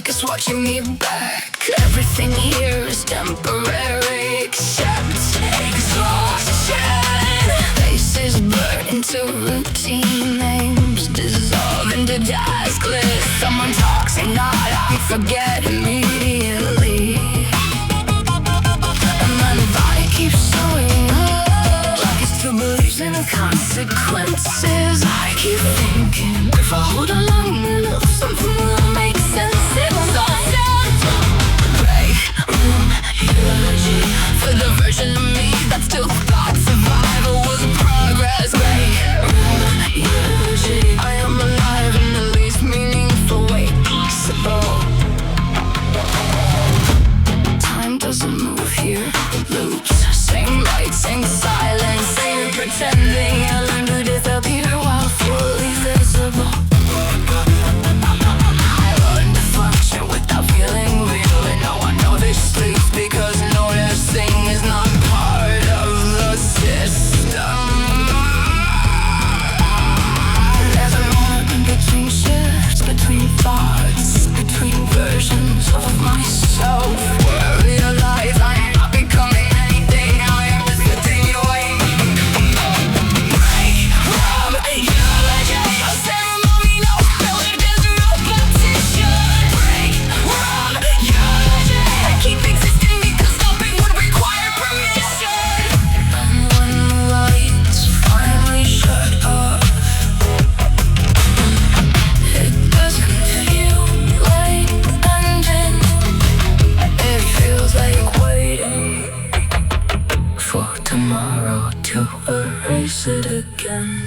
like it's watching me back. Everything here is temporary except exhaustion. Faces blur into routine, names dissolve into dust glitter. Someone talks and not I forget immediately. And then the body keeps showing up like it's still believes in the consequences. I keep thinking if I hold on long enough, something will make sense. It was all break room eulogy for the version of me that still thought survival was progress. Break room eulogy. I am alive in the least meaningful way possible. Time doesn't move here, loops. Same light, same silence, same pretending. I learn to disappear while fully visible. I learn to function without feeling real, and now I know this sleeps because noticing is not part of the system. There's a moment between shifts, between thoughts, between versions of myself, where I realize I'm not becoming anything. I am just continuing. Break from ideology, a ceremony, no filler, there's no petition. Break from ideology, I keep existing because stopping would require permission. And when the lights finally shut off, it doesn't feel like ending. It feels like waiting for tomorrow to erase it again.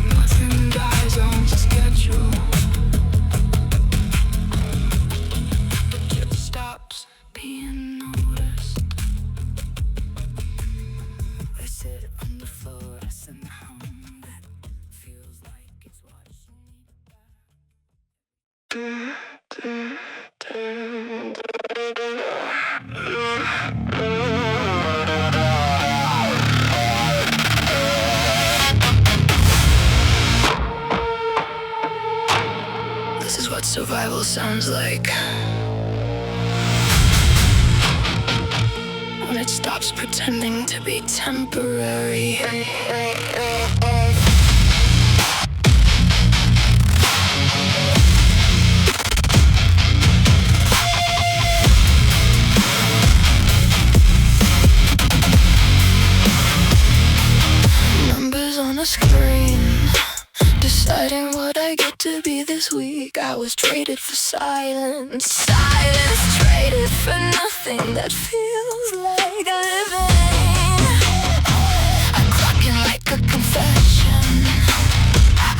Nothing dies on schedule. It just stops being noticed. They sit on the floor, I send the home that feels like it's watching me back. This is what survival sounds like. When it stops pretending to be temporary. Numbers on a screen, deciding what I get to be this week. I was traded for silence. Silence traded for nothing that feels like a living. I clock in like a confession.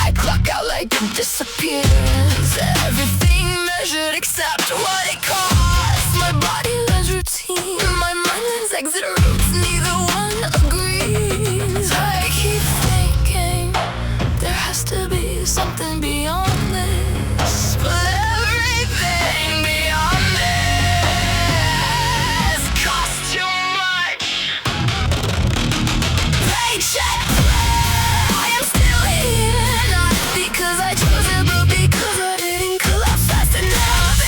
I clock out like a disappearance. Everything measured except what it costs. My body learns routine, my mind learns exit routes. Neither one agrees. I keep thinking there has to be something beyond this, but everything beyond this costs too much. Paycheck, I am still here, not because I chose it, but because I didn't collapse fast enough.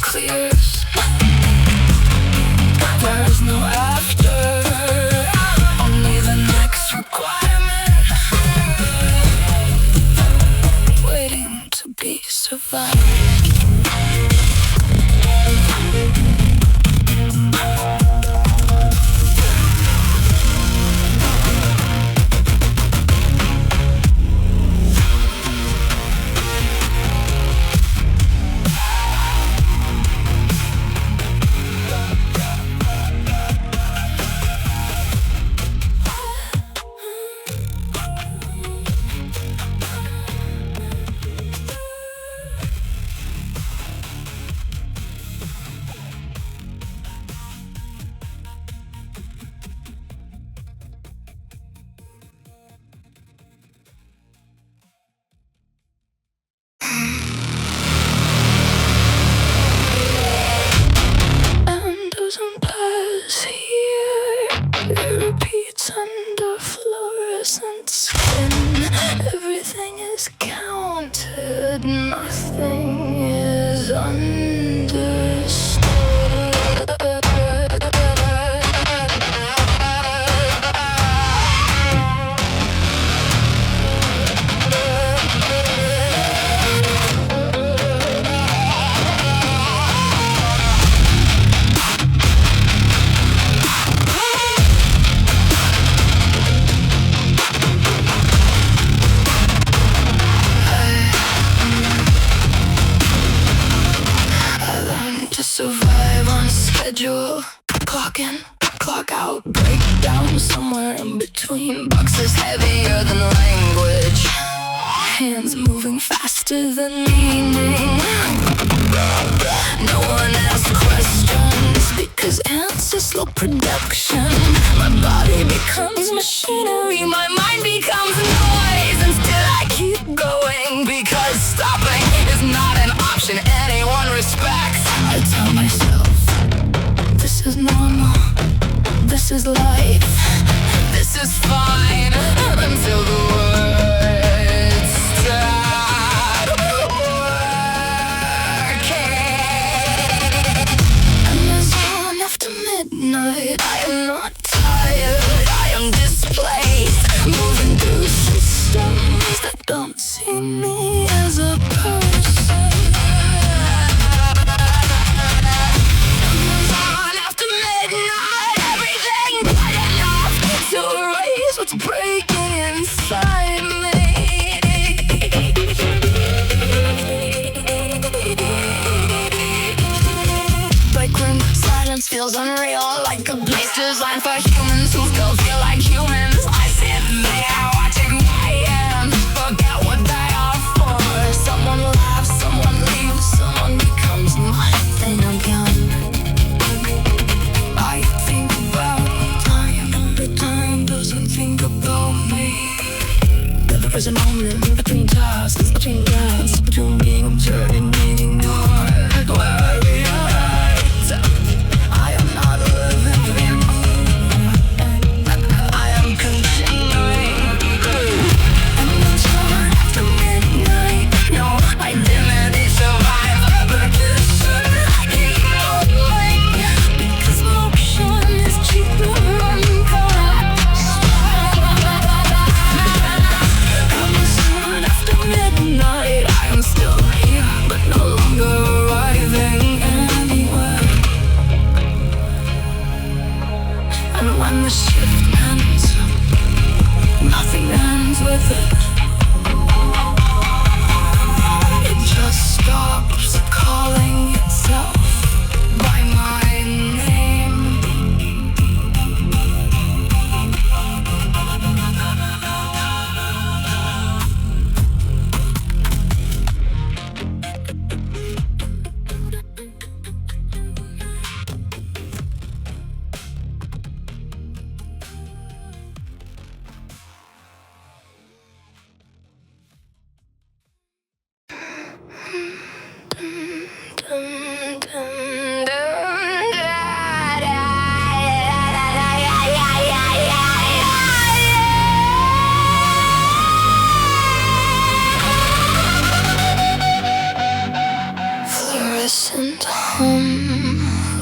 clears. There is no after, only the next requirement, waiting to be survived. It repeats under fluorescent skin. Everything is counted, nothing is understood. To survive on schedule, clock in, clock out, break down somewhere in between. Boxes heavier than language, hands moving faster than meaning. No one asks questions because answers slow production. My body becomes machinery, my mind becomes noise, and still I keep going because stopping is not an option anyone respects. I tell myself, this is normal, this is life, this is fine, until the words stop working. Amazon after midnight, I am not tired, I am displaced, moving through systems that don't see me as a person. What's breaking inside me? Breakroom silence feels unreal, like a place designed for humans who still feel like humans. I sit there watching my hands, forget what they are for. Someone laughs, someone leaves, someone becomes nothing again. I think about time, but time doesn't think about me. There is a moment between tasks, between plans, between being observed and being ignored, where I realize I am not living. I am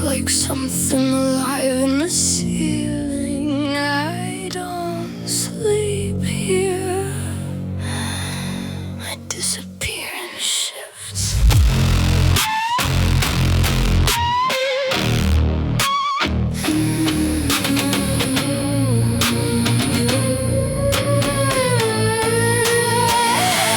like something alive in the ceiling. I don't sleep here. I disappear in shifts.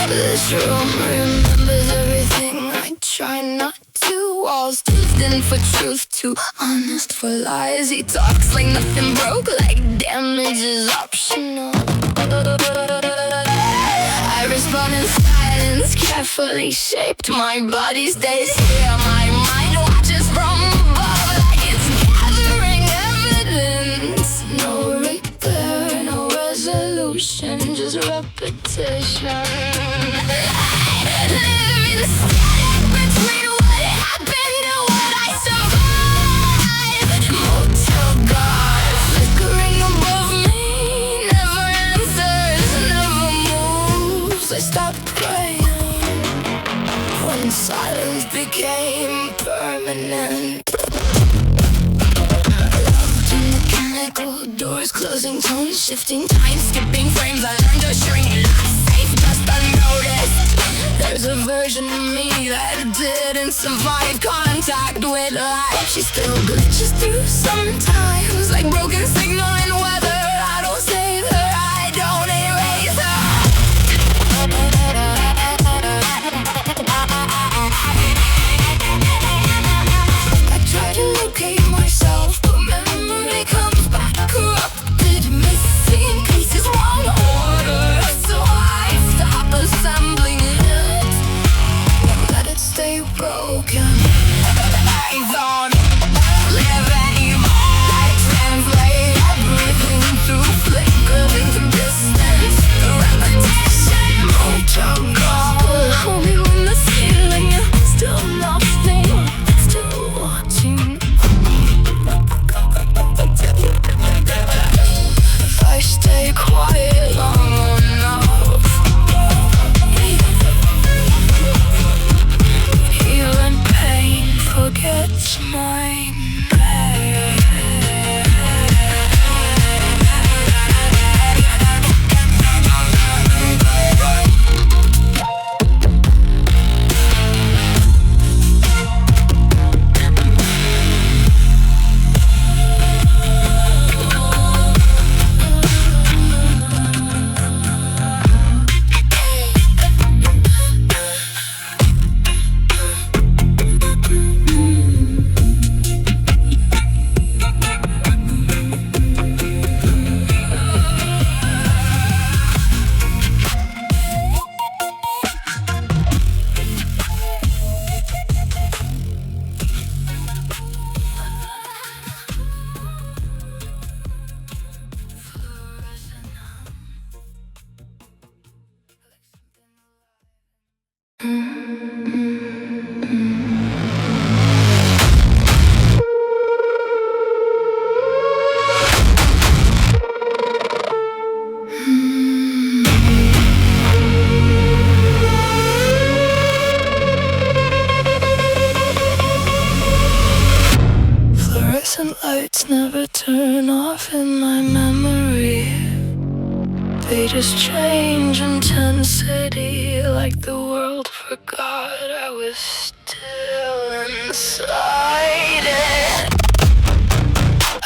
This room remembers everything. I try not to. Walls toothed in for truth, too honest for lies. He talks like nothing broke, like damage is optional. I respond in silence, carefully shaped. My body stays here, my mind watches from above, like it's gathering evidence. No repair, no resolution, just repetition. Live in static between what happened and what I survived. Motel guard flickering above me, never answers, never moves. I stopped praying when silence became permanent. Loved in mechanical doors, closing tones, shifting time, skipping frames. I learned to shrink, not safe, just unnoticed. There's a version of me that didn't survive contact with life. She still glitches through sometimes, like broken signal in weather. I don't save her, I don't erase her. I try to locate myself, but memory comes back corrupted, missing pieces, wrong order. So I stop assembling it. Let it stay broken. I thought living, I translate everything through flickering to distance, through repetition. Motel gone. Hold me when the ceiling is still nothing, still watching. If I stay quiet long enough, even pain forgets mine. Fluorescent lights never turn off in my memory. They just change intensity, like the world forgot I was still inside it.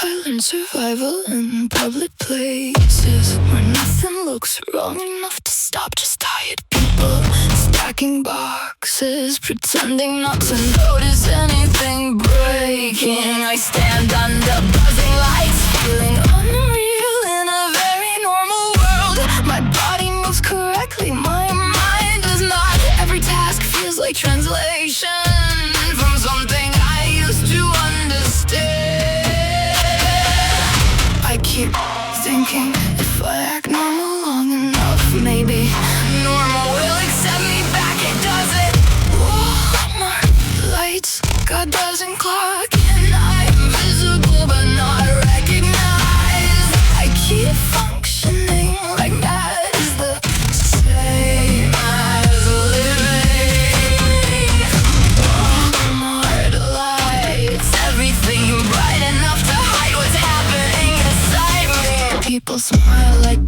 I learned survival in public places where nothing looks wrong enough to stop just tired people stacking boxes, pretending not to notice anything breaking. I stand under buzzing lights, feeling unreal in a very normal world. My body moves correctly, my mind does not. Every task feels like translation from something I used to understand. I keep thinking if I act normal long enough, maybe normal will accept me back. It doesn't. Walmart lights, God doesn't clock in. I'm visible but not recognized. I keep functioning like that is the same as living. Walmart lights.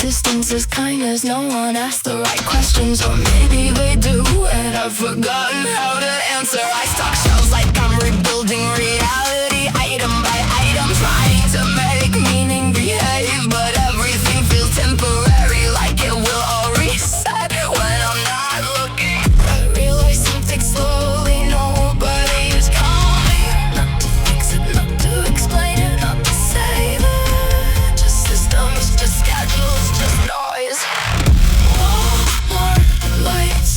distance is kindness. No one asks the right questions, or maybe they do, and I've forgotten how to answer. I stock shelves like I'm rebuilding reality, item by item, trying to make meaning behave, but everything feels temporary, like it will all reset when I'm not looking. I realize something slowly, nobody is calling. Not to fix it, not to explain it, not to save it. Just systems, just schedules, just noise. Walmart lights,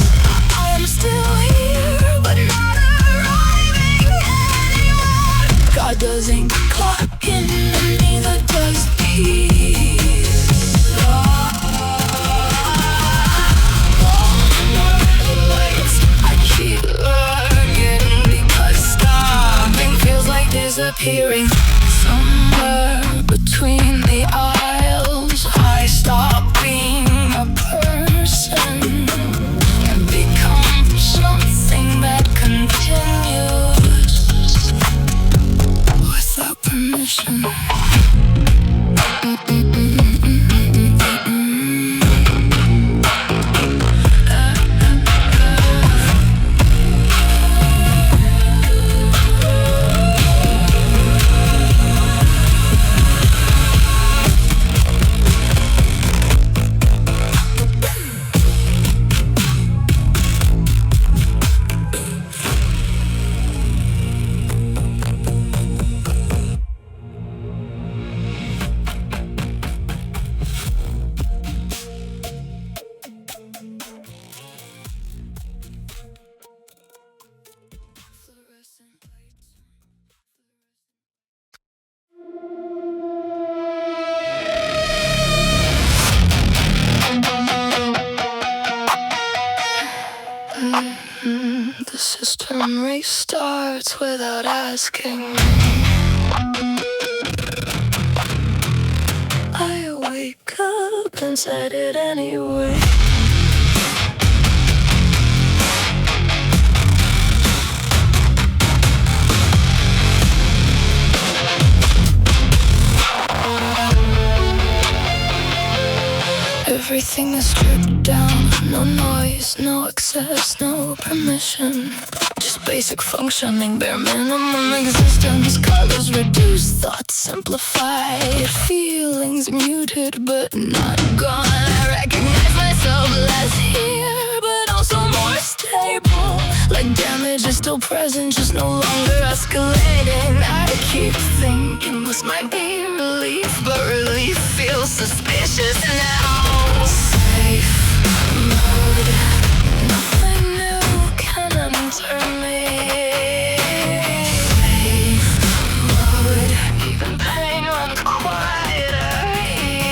I'm still here, but not arriving anywhere. God doesn't clock in, and neither does peace. Walmart lights, I keep learning, because stopping feels like disappearing. Somewhere between the aisles, I stop being a person and become something that continues without permission. The system restarts without asking me. I wake up and said it anyway. Everything is stripped down, no noise, no excess, no permission. Just basic functioning, bare minimum existence. Colors reduced, thoughts simplified, feelings muted but not gone. I recognize myself less here, but also more stable. Like damage is still present, just no longer escalating. I keep thinking this might be relief, but relief feels suspicious now. Safe mode, nothing new can enter me. Safe mode, even pain runs quieter here.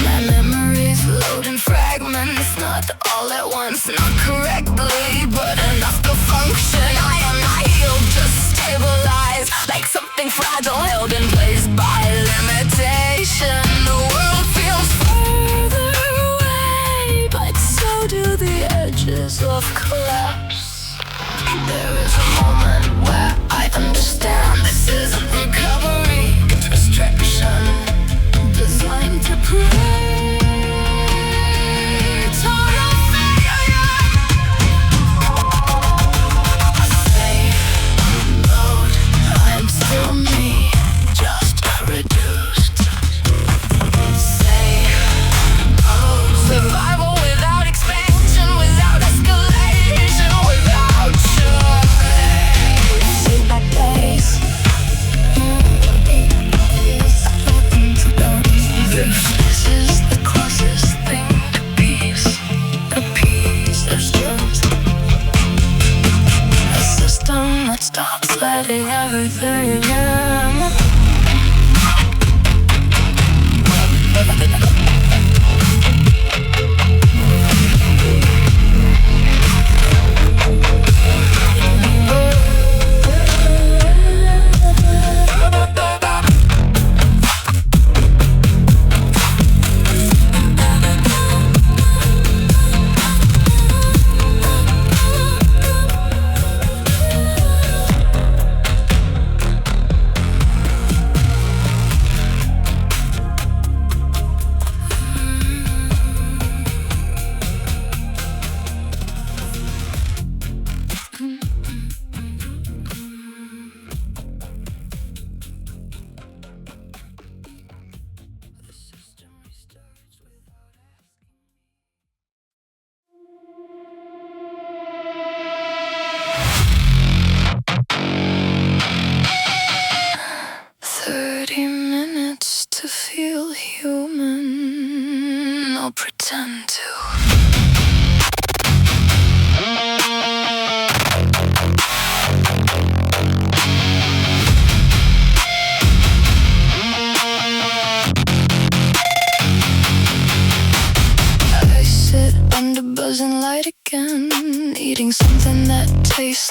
My memories load in fragments, not all at once, not correctly, but enough to function. I am not healed, just stabilized, like something fragile held in place by limitation. The world feels further away, but so do the edges of collapse. There is a moment where I understand this isn't recovery, it's restriction, designed to prevent total failure. Safe mode, I'm still me, just reduced. Safe mode, survival without expansion, without escalation, without choice. See my days. This is the closest thing to peace, a piece of truth, a system that stops letting everything in.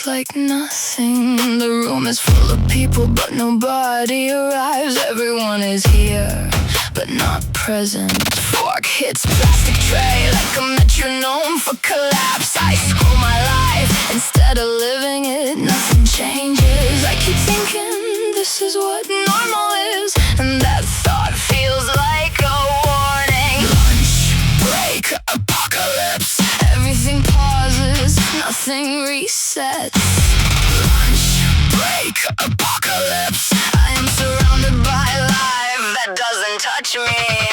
feels like nothing. The room is full of people, but nobody arrives. Everyone is here, but not present. Fork hits plastic tray like a metronome for collapse. I scroll my life instead of living it. Nothing changes. I keep thinking this is what normal is, and that thought feels like a warning. Lunch break apocalypse. Everything pauses, nothing resets. Lunch break apocalypse. I am surrounded by life that doesn't touch me.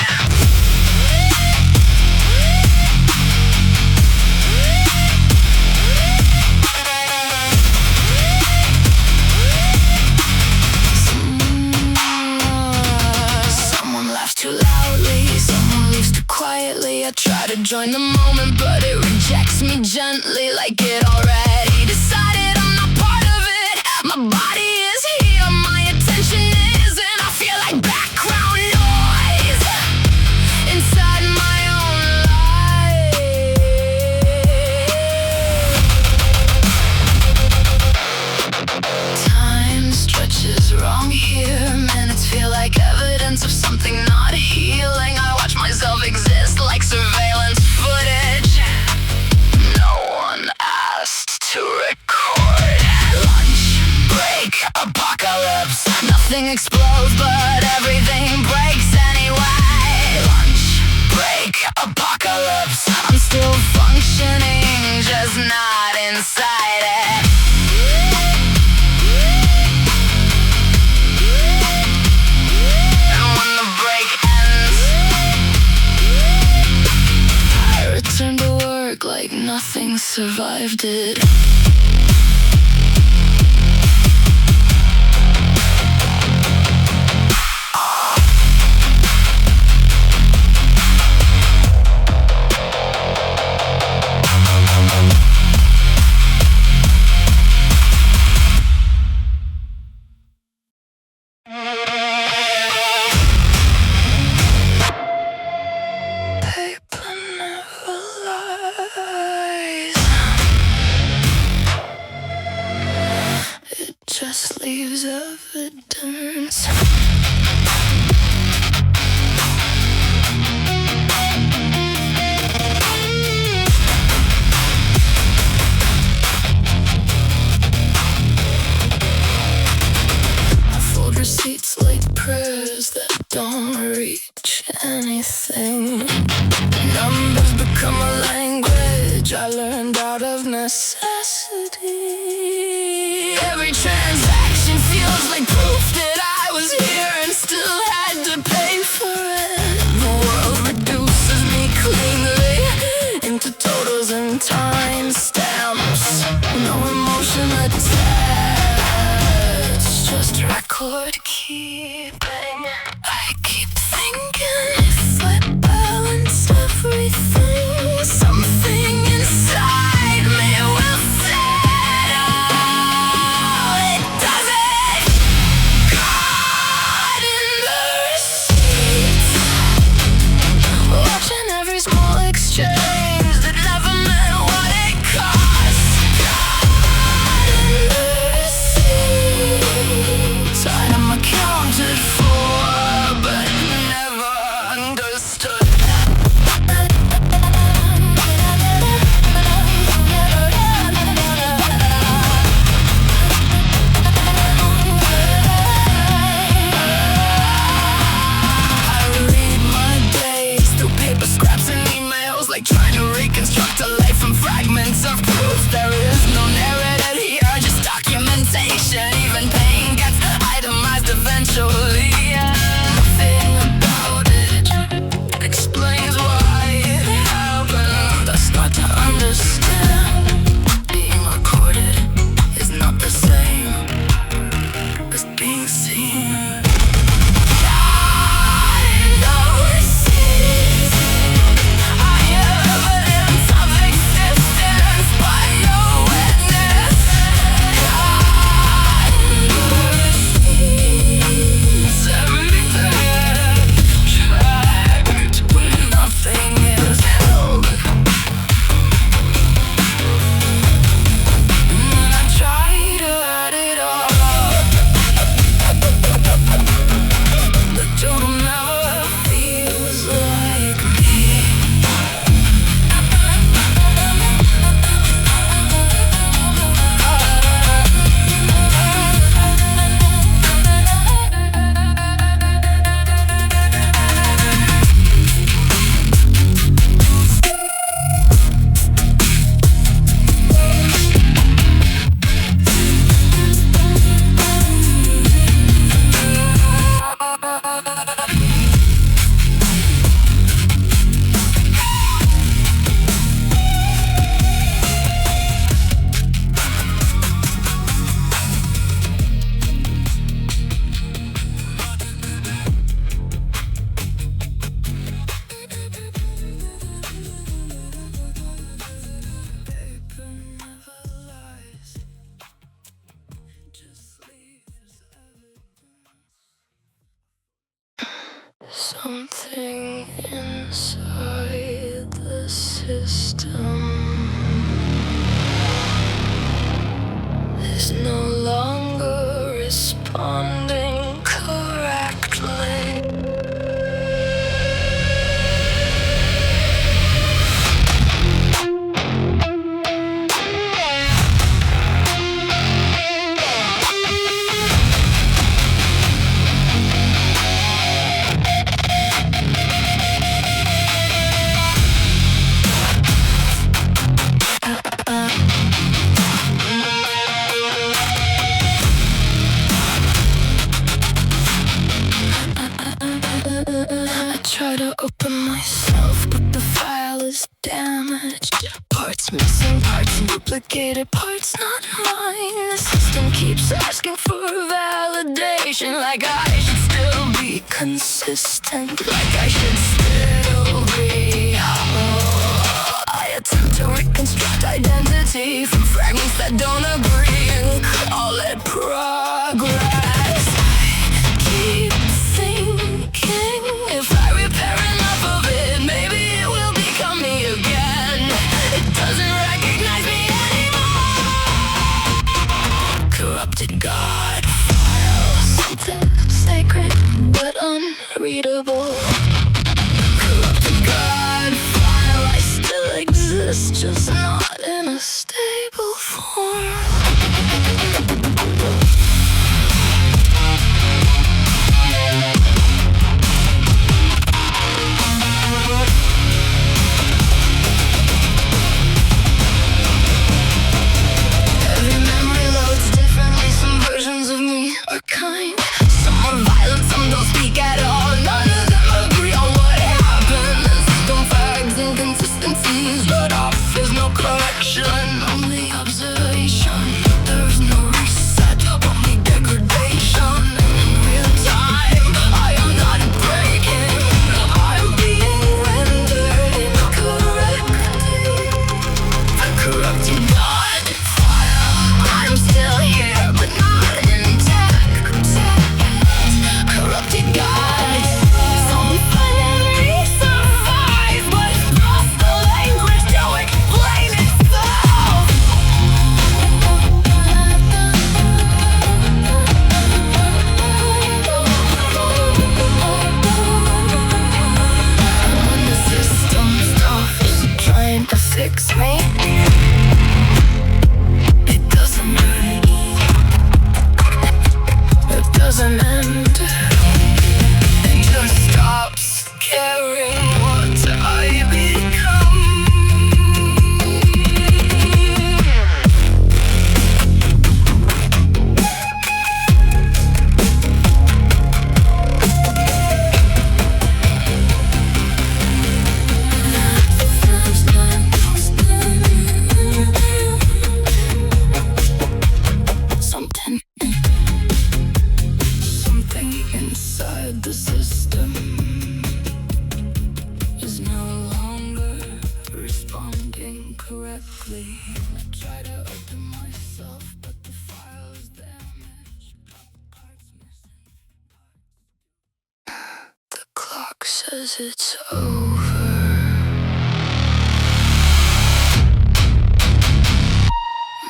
Too loudly, someone leaves too quietly. I try to join the moment, but it rejects me gently, like it already decided I'm not part of it. My body is here, my attention is, and I feel like background noise inside my own life. Time stretches wrong here, minutes feel like evidence of something not healing. I watch myself exist like surveillance footage. No one asked to record. Lunch break apocalypse. Nothing explodes, but everything breaks anyway. Lunch break apocalypse. I'm still functioning, just not inside it. Return to work like nothing survived it. Just leaves evidence. I fold receipts like prayers that don't reach anything. Numbers become a language I learned out of necessity. Every transaction feels like proof that I was here and still had to pay for it. The world reduces me cleanly into totals and timestamps. No emotion attached, just record keeping. I keep thinking if I balance everything, something inside me will settle. It doesn't. Caught in the receipts, watching every small exchange that never meant what it cost. Caught in the receipts, I am accounted for, but never understood. Like trying to reconstruct a life from fragments of proof. There is no narrative here, just documentation. Even pain gets itemized eventually. Nothing about it explains why it happened. I start to understand being recorded is not the same as being seen. I try Something inside the system is no longer responding correctly. I try to open myself, but the file is damaged. Parts missing, parts duplicated, parts not mine. The system keeps asking for validation, like I should still be consistent, like I should still be whole. I attempt to reconstruct identity from fragments that don't agree and call it progress. I keep thinking if I repair enough of it, maybe it will become me again. It doesn't recognize me anymore. Corrupted God file, something sacred but unreadable. Corrupted God file, I still exist, just not in a stable form. Every memory loads differently, some versions of me are kind. Some are violent, some don't speak at all. None of them agree on what happened. The system flags inconsistencies, but off there's no correction, only observation. There's no reset, only degradation. In real time, I am not breaking, I'm being rendered incorrectly. A corrupted God file, I'm still here, but not intact. Corrupted God, some finally survive, but lost the language to explain itself. When the system stops trying to fix me, it doesn't hurt, it doesn't end. It just stops caring what I become. Something inside the system is no longer responding correctly. I try to open myself, but the file is damaged. Parts missing. The clock says it's over.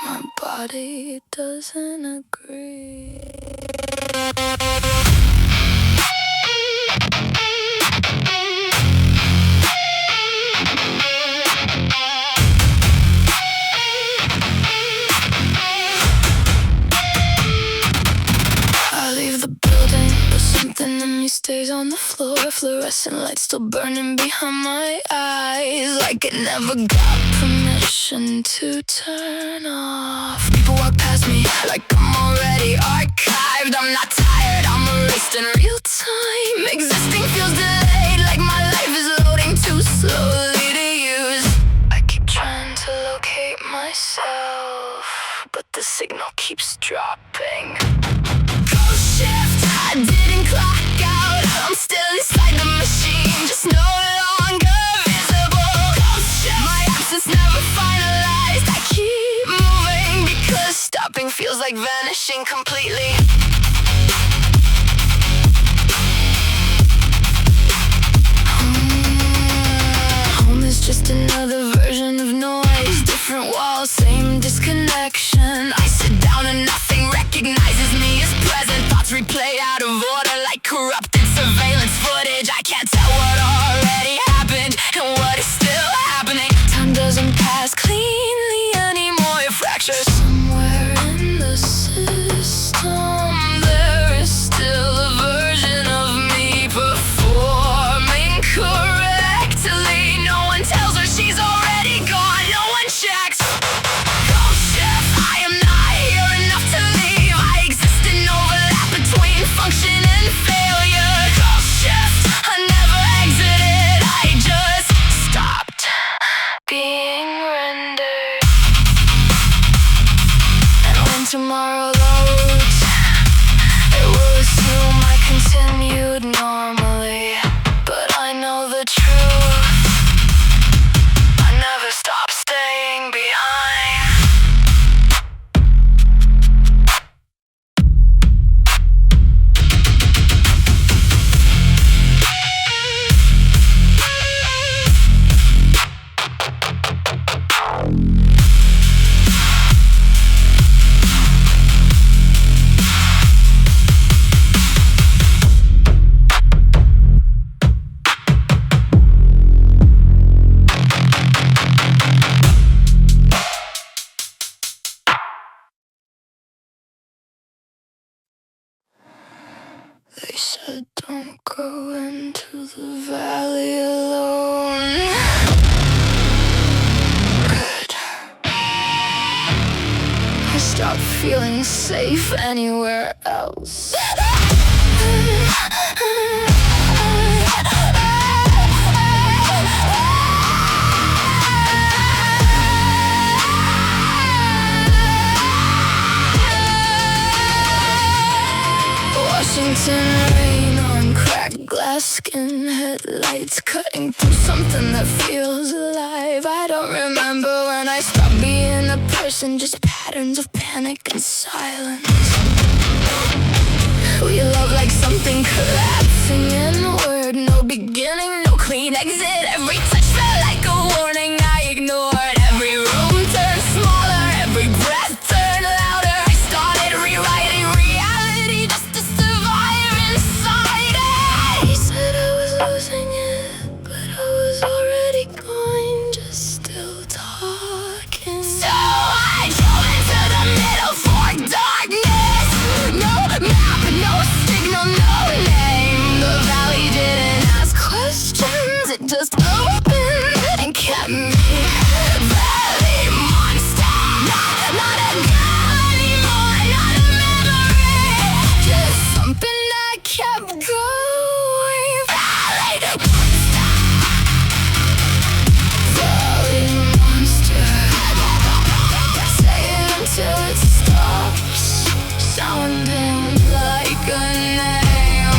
My body doesn't agree. I leave the building, but something in me stays on the floor. Fluorescent lights still burning behind my eyes, like it never got permission to turn off. People walk past me like I'm already archived. I'm not tired, I'm erased in real time. Existing feels delayed, like my life is loading too slowly to use. I keep trying to locate myself, but the signal keeps dropping. Ghost shift, I didn't clock out. I'm still inside the machine, just no longer visible. Ghost shift, my absence never finalized. I keep moving because stopping feels like vanishing completely. corrupted surveillance footage. I can't tell what already happened and what is still happening. Time doesn't pass cleanly anymore. It fractures somewhere in the system. There is still a version of me performing correctly. No one tells her she's already gone. No one checks. Ghost shift, I am not here enough to leave. I exist in overlap between function and failure. Ghost shift, I never exited. I just stopped being rendered. And when tomorrow loads, it will assume I continued normally. But I know the truth, I never stopped staying behind. They said don't go into the valley alone. Good. I stopped feeling safe anywhere else. Washington rain on cracked glass skin, headlights cutting through something that feels alive. I don't remember when I stopped being a person, just patterns of panic and silence. We love like something collapsing inward. No beginning, no clean exit. Every touch felt like a warning I ignored. Every room turned smaller, every breath turned louder. I started rewriting reality just to survive inside it. He said I was losing it, but I was already gone, just still talking. So I drove into the middle for darkness. No map, no signal, no name. The valley didn't ask questions, it just opened and kept me. Valley monster, not a girl anymore, not a memory, just something that kept going. Valley monster, valley monster. Say it until it stops sounding like a name.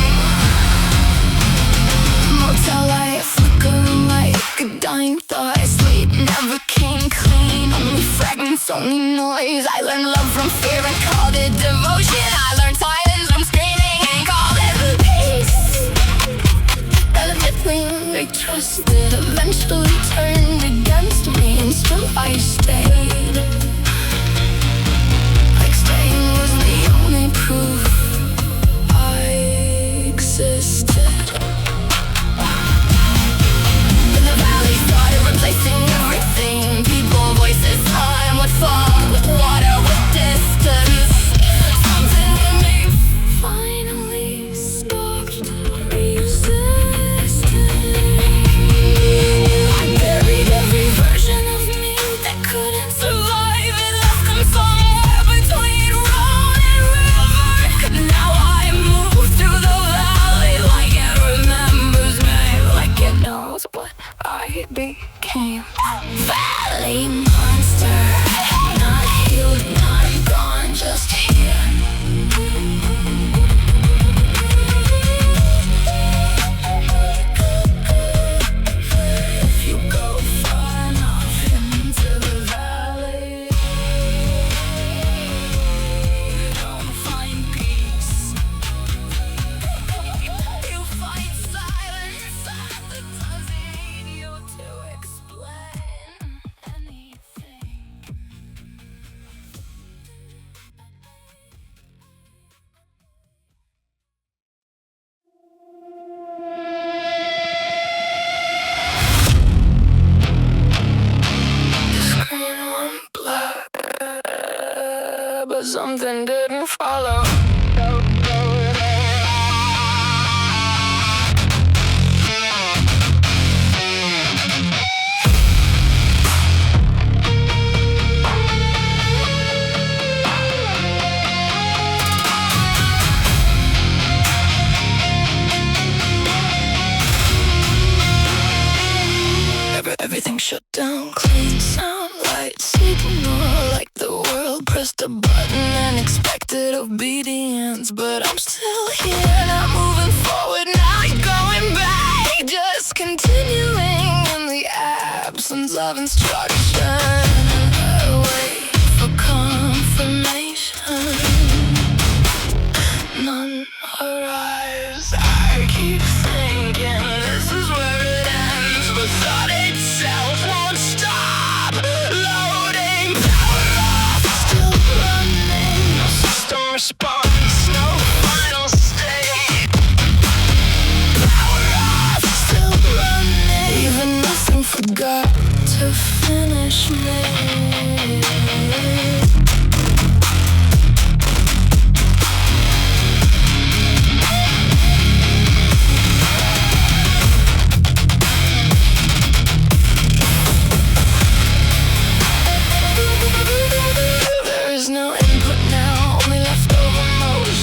Motel light flickering like a dying thought. Sleep never came clean, only fragments, only noise. I learned love from fear and called it devotion. I learned silence from screaming and called it peace. Everything I trusted eventually turned against me, and still I stayed. Like staying was the only proof I existed. In the valley started replacing everything. People, voices, time would fall with water, with distance. Something in me finally stopped resisting. I buried obedience, but I'm still here, not moving forward, not going back, just continuing in the absence of instruction. I wait for confirmation, none arrives. I keep thinking this is where it ends, but thought itself won't stop loading. Power off, still running, no system response, no final state. Power off, still running, even nothing forgot to finish me.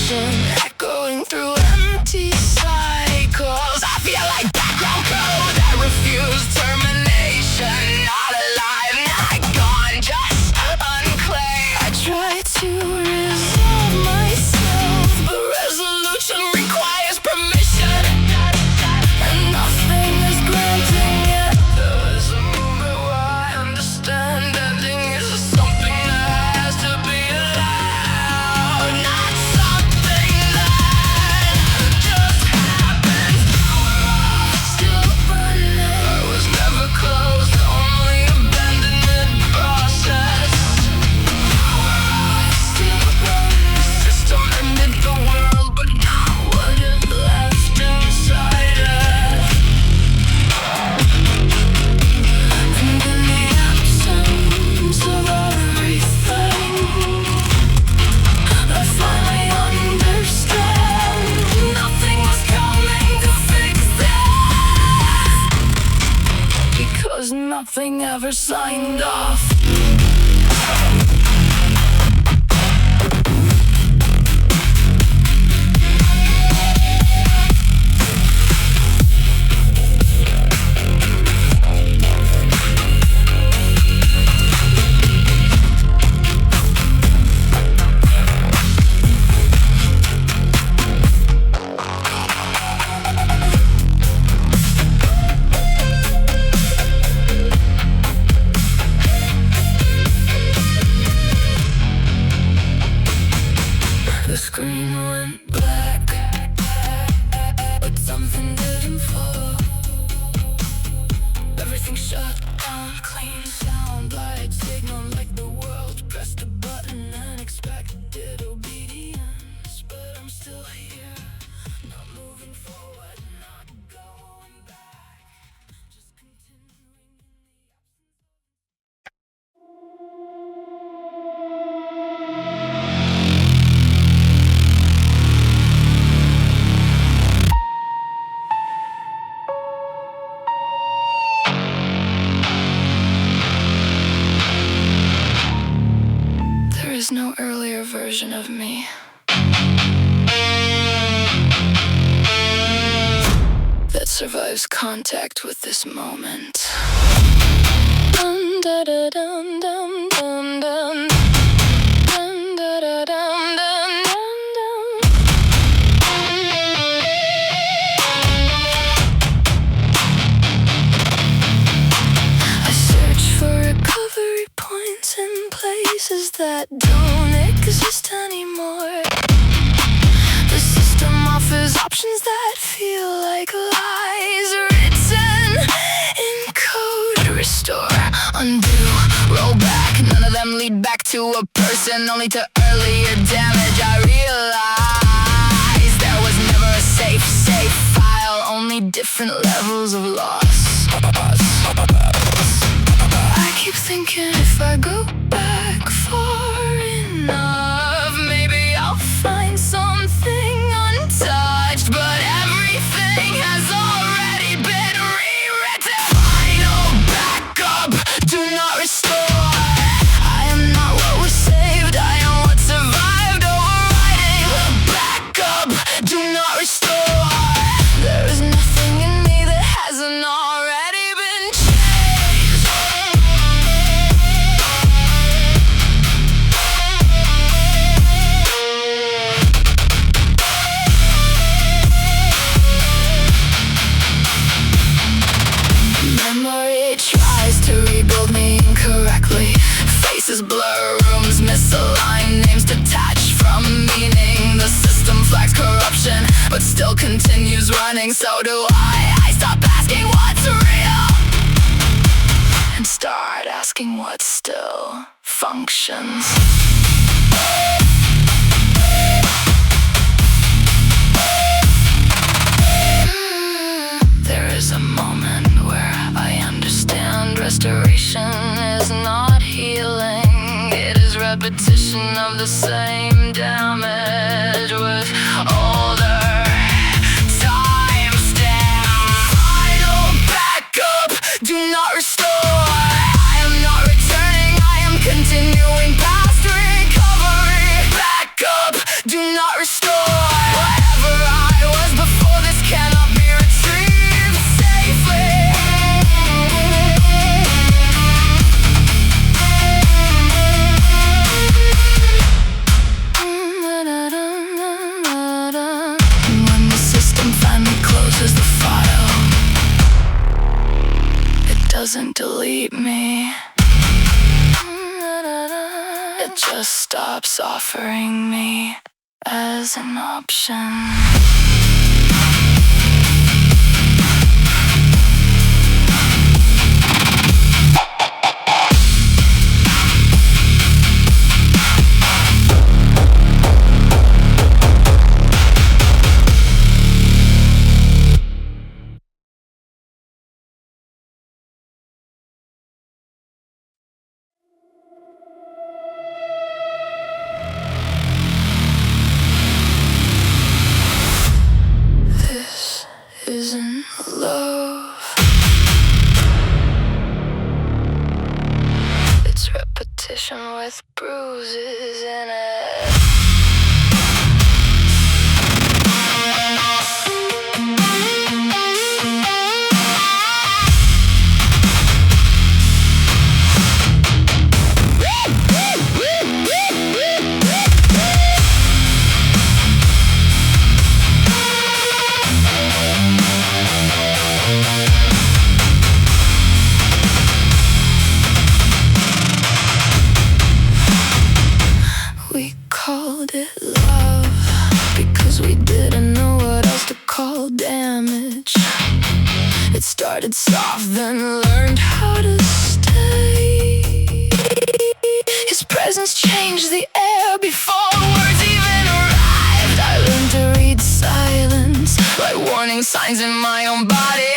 Echoing through empty cycles, I feel like background code that refused termination. Not alive, not gone, just unclaimed. I try to resolve myself, but resolution requires permission, and nothing is granting yet. There's a moment where I understand ending is something that has to be allowed, not something that just happens. Still running, I was never closed, only abandonment process. Still running, the system ended the world, but not what it left inside it. And in the absence of everything, I finally understand nothing was coming to fix this, because nothing ever signed off. The screen went black, but something didn't fall. Everything shut down, clean sound, light signal like the world pressed a button and expected obedience. But I'm still here, not moving forward, not going back, just continuing in the There is no earlier version of me that survives contact with this moment. Dun, da, da, dun, dun, dun, dun. Dun, da, da, dun, dun, dun, dun. I search for recovery points in places that don't exist anymore. The system offers options that feel like lies written in code. Restore, undo, roll back. None of them lead back to a person, only to earlier damage. I realized there was never a safe file, only different levels of loss. I keep thinking if I go back far enough, maybe I'll find something untouched, but everything has already been rewritten. Final backup, do not restore. I am not what was saved, I am what survived. Overriding the backup, do not restore. There is nothing in me that hasn't already been changed. continues running, so do I stop asking what's real and start asking what still functions. There is a moment where I understand restoration is not healing. It is repetition of the same damage with older timestamps. Final backup, do not restore. I am not returning, I am continuing past recovery. Backup, do not restore. Wherever I was before this cannot be retrieved safely. When the system finally closes the file, it doesn't delete me. It just stops offering me as an option. Isn't love. It's repetition with bruises in it. We called it love because we didn't know what else to call damage. It started soft, then learned how to stay. His presence changed the air before words even arrived. I learned to read silence like warning signs in my own body.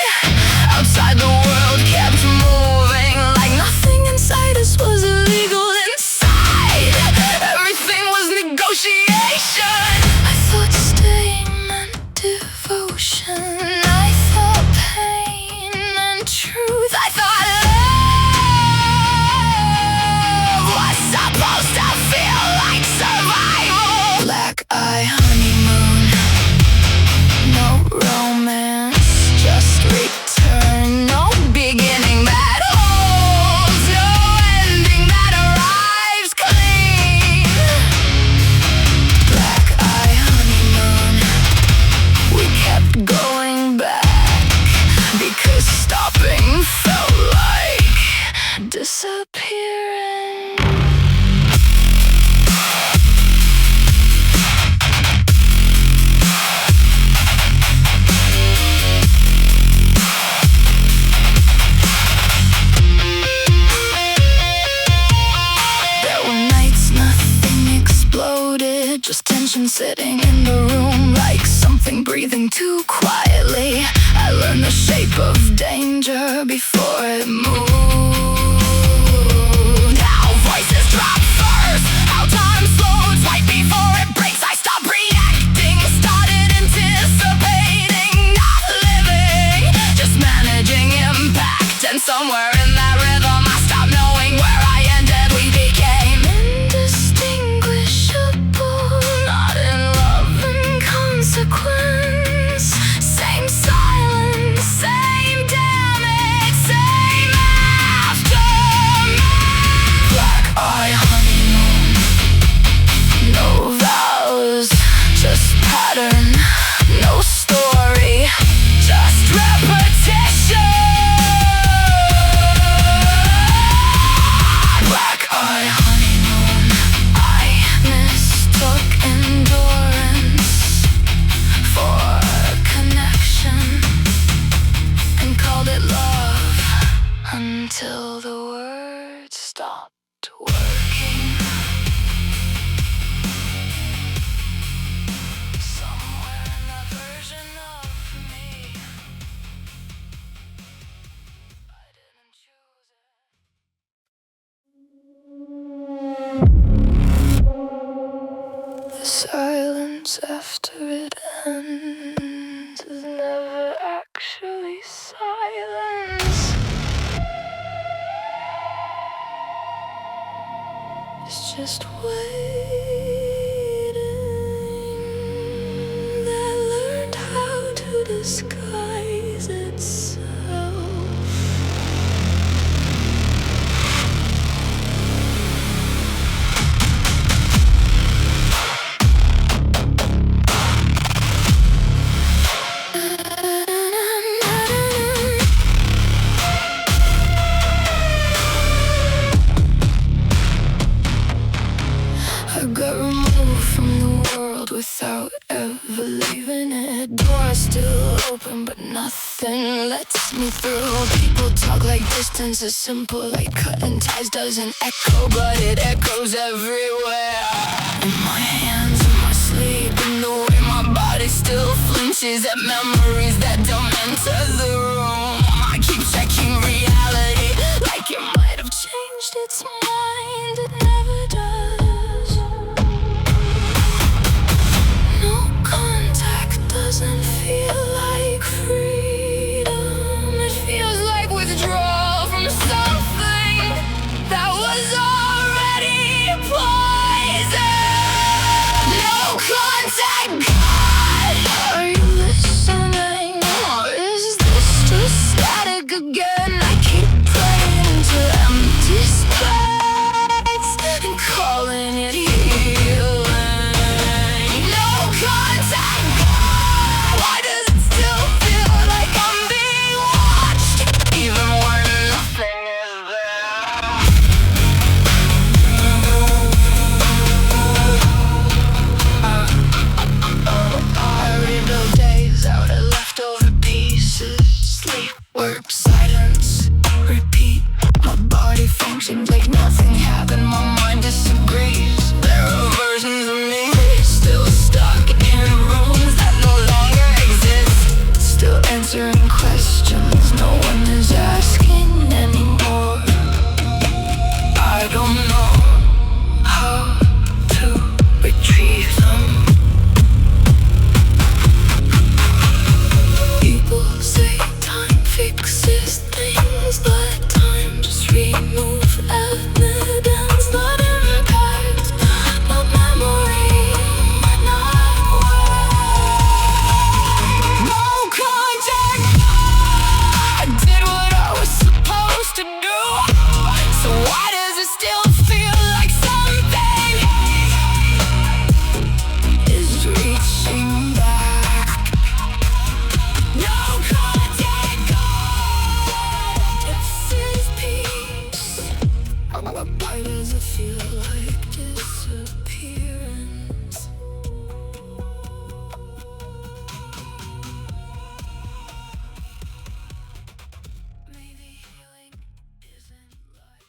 Outside the world kept moving like nothing inside us was illegal. Inside, everything was negotiation. I thought staying meant devotion. I thought pain and truth. I thought love was supposed to feel like survival. Black eye honeymoon, no romance, just return. No beginning that holds, no ending that arrives clean. Black eye honeymoon, we kept going back because stopping felt like disappearing. There were nights nothing exploded, just tension sitting in the room like something breathing too quietly. I learned the shape of danger before it moved. How voices drop first, how time slows right before it breaks. I stopped reacting, started anticipating, not living, just managing impact. And somewhere in that rhythm I stopped knowing where I ended. We became indistinguishable, not in love and consequence. Same silence, same damage. until the words stopped working. Somewhere in that version of me, I didn't choose it. The silence after it ends is never actually silence. It's just waiting that learned how to disguise itself. I got removed from the world without ever leaving it. Doors still open, but nothing lets me through. People talk like distance is simple, like cutting ties doesn't echo, but it echoes everywhere. In my hands, in my sleep, in the way my body still flinches at memories that don't enter the room. I keep checking reality, like it might have changed its mind. It never does. No contact doesn't feel like freedom. It feels like withdrawal from something that was already poison. No contact, God. Are you listening? Or is this just static again? I keep praying into empty space and calling it healing. No contact, God. Why does it still feel like I'm being watched, even when nothing is there? I rebuild days out of leftover pieces. Sleep, work, silence, repeat. My body functions like nothing happened. My mind disagrees. There are versions of me still stuck in rooms that no longer exist. Still answering questions no one is asking anymore. I don't know how to retrieve them. People say time fixes things, but time just removes evidence, not impact, not memory, not words. No contact. I did what I was supposed to do. So why does it still feel like something is reaching back? No contact, God. This is peace. Why does it feel like disappearance? Maybe healing isn't like.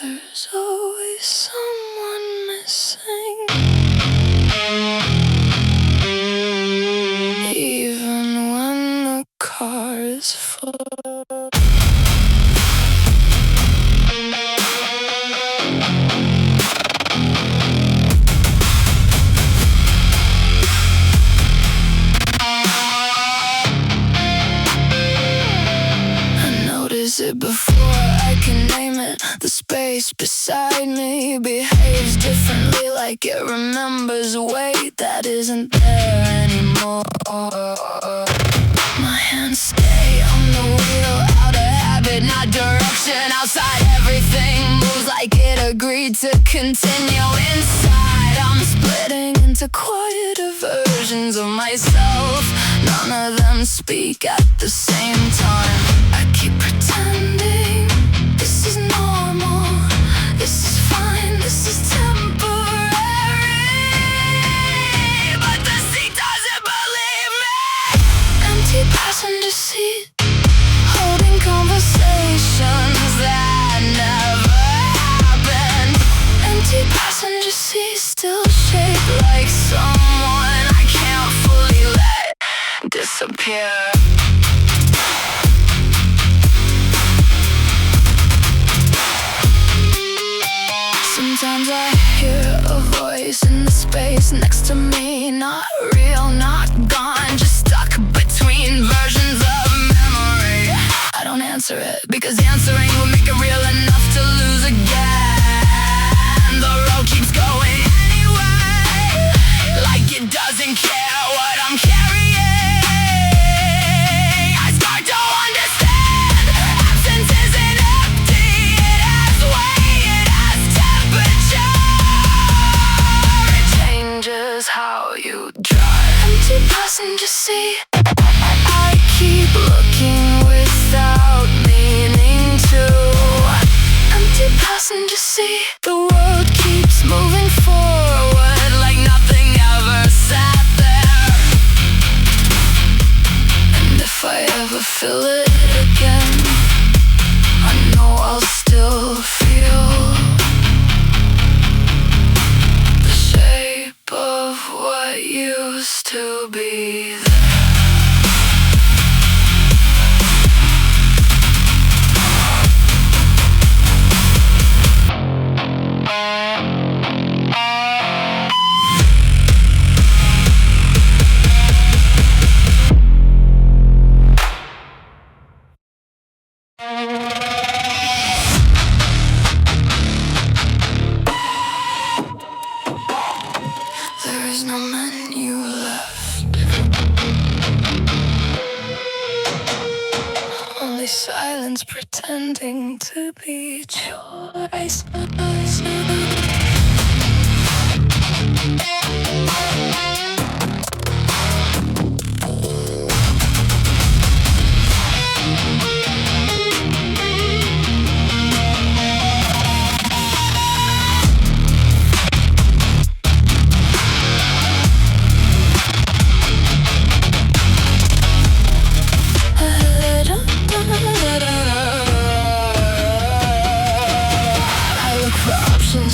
There's always someone missing, even when the car is full. I notice it before I can name it. The space beside me behaves differently, like it remembers a weight that isn't there anymore. My hands stay on the wheel, out of habit, not direction. Outside everything moves like it agreed to continue. Inside I'm splitting into quieter versions of myself. None of them speak at the same time. I keep pretending this is normal, this is fine, this is temporary. here. Sometimes I hear a voice in the space next to me. Not real, not gone, just stuck between versions of memory. I don't answer it, because answering will make it real enough to lose again. The road keeps going anyway, like it doesn't care what I'm carrying. I start to understand, absence isn't empty, it has weight, it has temperature. It changes how you drive. Empty passenger seat, I keep looking without meaning to. Empty passenger seat, the world keeps moving forward like nothing ever sat there. And if I ever feel it again, I know I'll still feel the shape of what used to be there. There is no menu left, only silence pretending to be choice.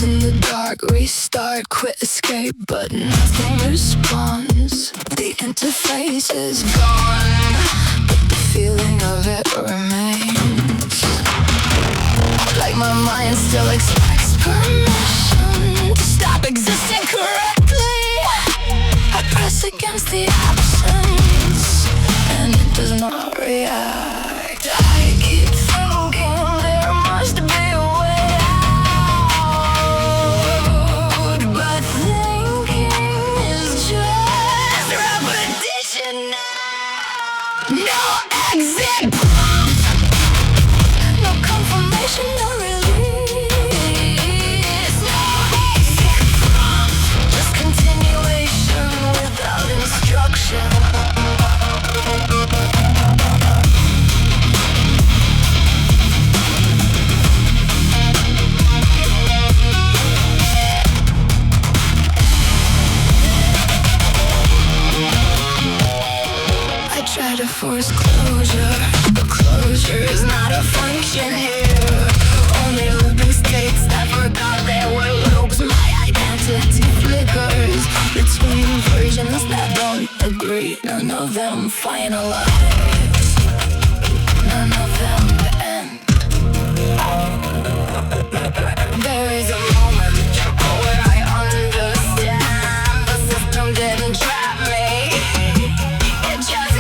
In the dark, restart, quit, escape, but nothing responds. The interface is gone, but the feeling of it remains. Like my mind still expects permission to stop existing correctly. I press against the absence, and it does not react. I keep thinking there must be a way. No exit prompt, no confirmation, no release. No exit prompt, just continuation without instruction. Try to force closure, but closure is not a function here. Only looping states that forgot there were loops. My identity flickers between versions that don't agree. None of them finalize, none of them end. There is a moment where I understand the system didn't trap me. It just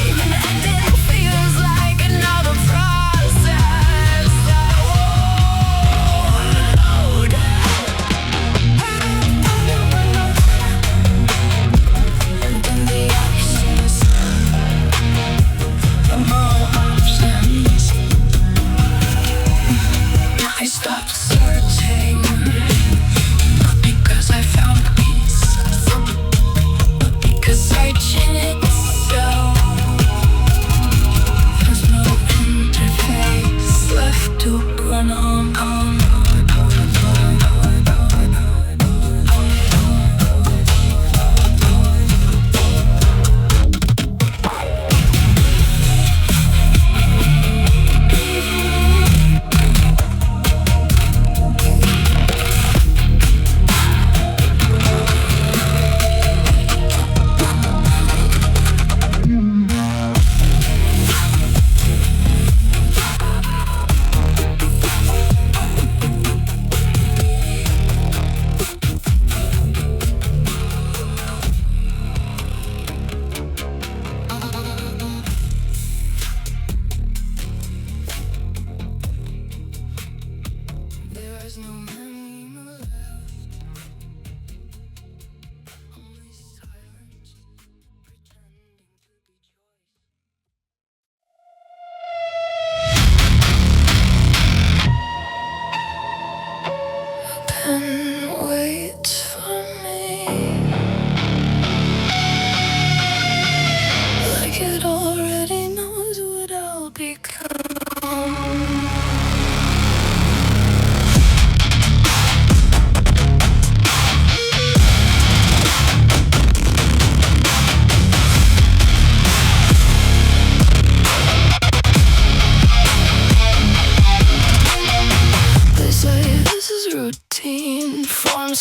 even ended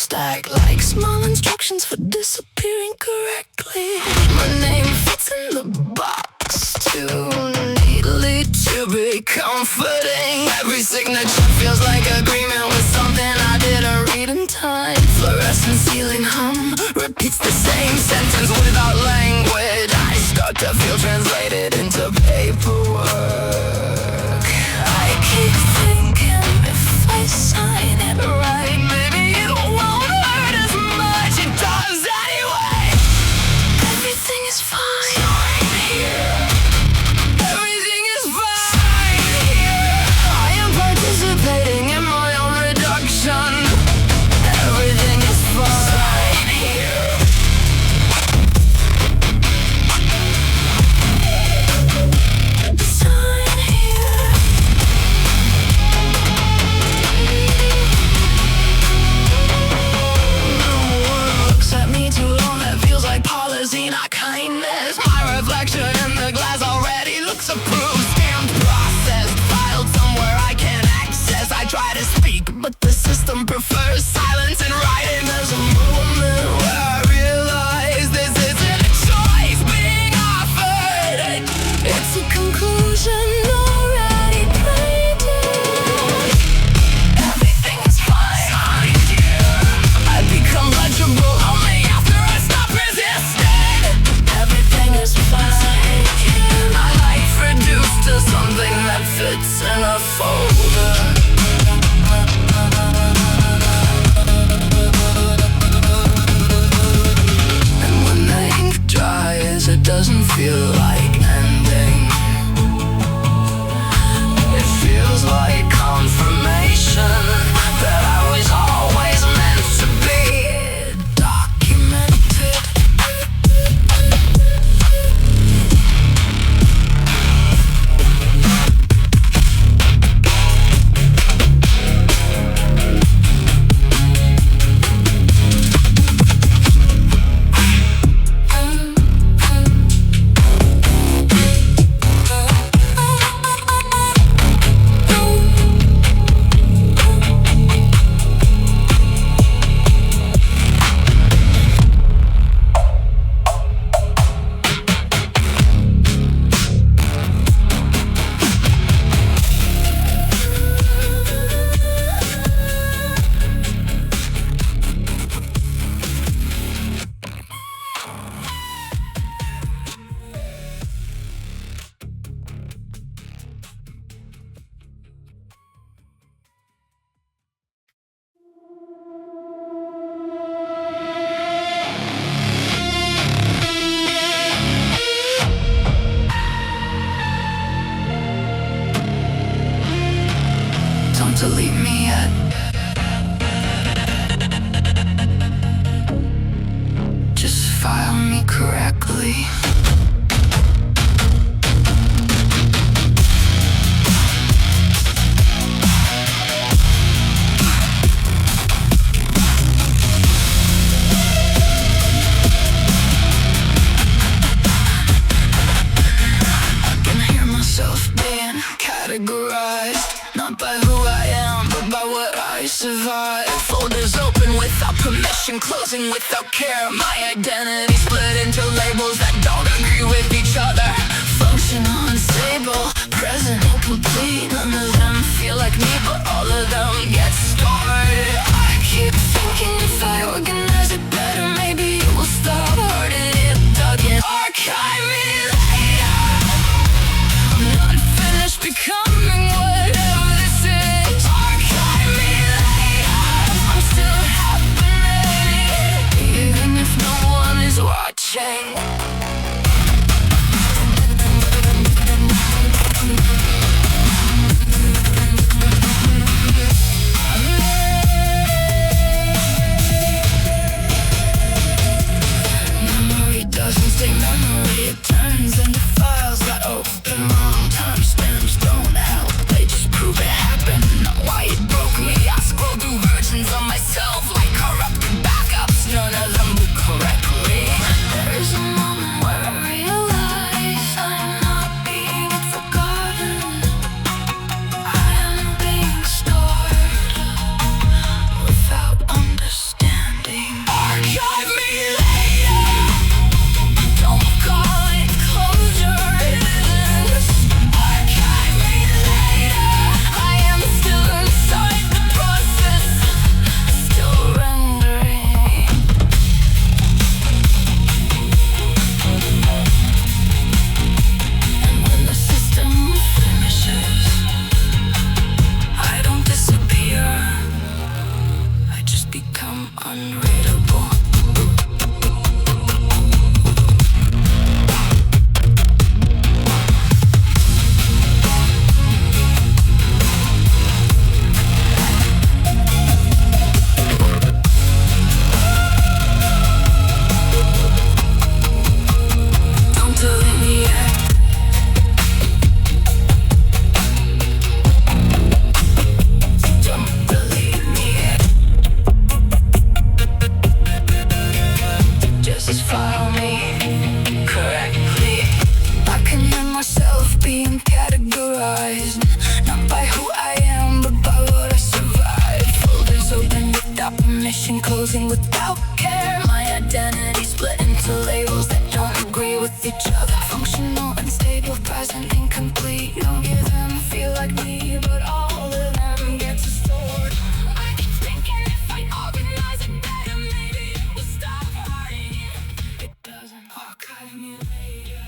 stack like small instructions for disappearing correctly. My name fits in the box too neatly to be comforting. Every signature feels like agreement with something I didn't read in time. Fluorescent ceiling hum repeats the same sentence without language. I start to feel translated into paperwork. I keep thinking if I sign it right, maybe it won't hurt as much. It does anyway. Everything is fine here. Everything is fine here. I am participating in my own reduction. Everything is fine here. Sign here. No one looks at me too long. That feels like policy, not kindness. My reflection in the glass already looks approved. Stamped, processed, filed somewhere I can't access. I try to speak, but the system prefers silence in writing. There's a moment where I realize this isn't a choice being offered. It's a conclusion already painted. Everything is fine. I become legible only after I stop resisting. Everything is fine. My life reduced to something that fits in a folder. And when the ink dries, it doesn't feel like ending. It feels like confirmation that I was always meant to be documented. Don't delete me yet. Just file me correctly. I can hear myself being categorized, not by who I am, but by what I survive. Folders open without permission, closing without care. My identity split into labels that don't agree with each other. Functional, unstable, present, incomplete. None of them feel like me, but all of them get stored. I keep thinking if I organize it better, maybe it will stop hurting it. Dug in, archive me later. I'm not finished becoming whatever this is. Archive me later. I'm still happening, even if no one is watching. Memory doesn't stay memory. unreadable. Don't delete me yet. Don't delete me yet. Just file me correctly. I can hear myself being categorized, not by who I am, but by what I survived. Folders open without permission, closing without care. My identity split into labels that don't agree with each other. Functional, unstable, present, incomplete. None of them feel like me, but all of them get to sword. I keep thinking if I organize it better, maybe it will stop hurting. It doesn't archive me later.